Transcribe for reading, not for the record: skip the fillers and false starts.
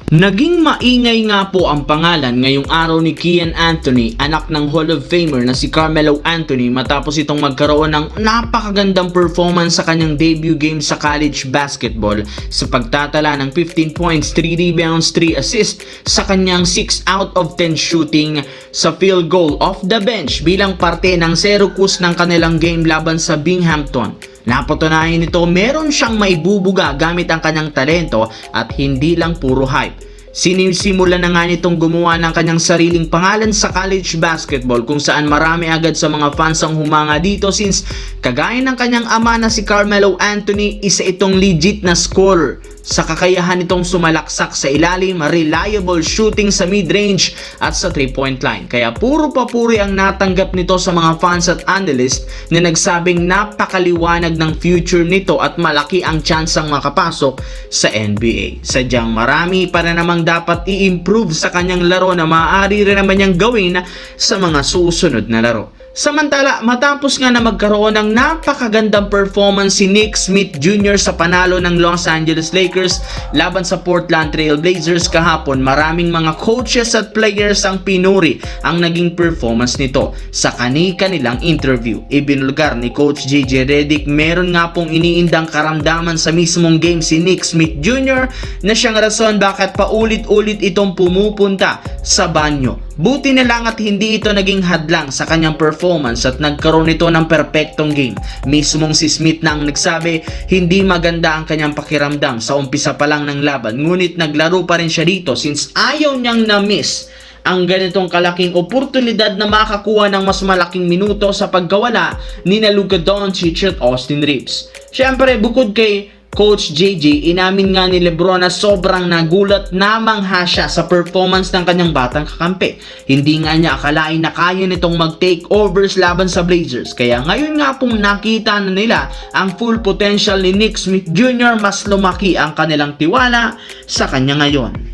Naging maingay nga po ang pangalan ngayong araw ni Kian Anthony, anak ng Hall of Famer na si Carmelo Anthony, matapos itong magkaroon ng napakagandang performance sa kanyang debut game sa college basketball sa pagtatala ng 15 points, 3 rebounds, 3 assists sa kanyang 6 out of 10 shooting sa field goal off the bench bilang parte ng Syracuse ng kanilang game laban sa Binghamton. Napatunayan nito meron siyang maibubuga gamit ang kanyang talento at hindi lang puro hype. Sinisimula na nga nitong gumawa ng kanyang sariling pangalan sa college basketball kung saan marami agad sa mga fans ang humanga dito since kagaya ng kanyang ama na si Carmelo Anthony, isa itong legit na scorer sa kakayahan nitong sumalaksak sa ilalim, reliable shooting sa mid-range at sa 3-point line. Kaya puro papuri ang natanggap nito sa mga fans at analyst na nagsabing napakaliwanag ng future nito at malaki ang tsansang makapasok sa NBA. Sadyang marami pa na namang dapat i-improve sa kanyang laro na maaari rin naman niyang gawin sa mga susunod na laro. Samantala, matapos nga na magkaroon ng napakagandang performance si Nick Smith Jr. sa panalo ng Los Angeles Lakers laban sa Portland Trail Blazers kahapon, maraming mga coaches at players ang pinuri ang naging performance nito. Sa kani-kanilang interview, ibinulgar ni Coach JJ Redick meron nga pong iniindang karamdaman sa mismong game si Nick Smith Jr. na siyang rason bakit paulit-ulit itong pumupunta sa banyo. Buti na lang at hindi ito naging hadlang sa kanyang performance at nagkaroon ito ng perpektong game. Mismong si Smith na ang nagsabi hindi maganda ang kanyang pakiramdam sa umpisa pa lang ng laban, ngunit naglaro pa rin siya dito since ayaw niyang na-miss ang ganitong kalaking oportunidad na makakuha ng mas malaking minuto sa pagkawala ni Luka Doncic at Austin Reeves. Siyempre, bukod kay Coach JJ, inamin nga ni Lebron na sobrang nagulat na mangha siya sa performance ng kanyang batang kakampi. Hindi nga niya akalain na kaya nitong mag-takeovers laban sa Blazers. Kaya ngayon nga pong nakita na nila ang full potential ni Nick Smith Jr., mas lumaki ang kanilang tiwala sa kanya ngayon.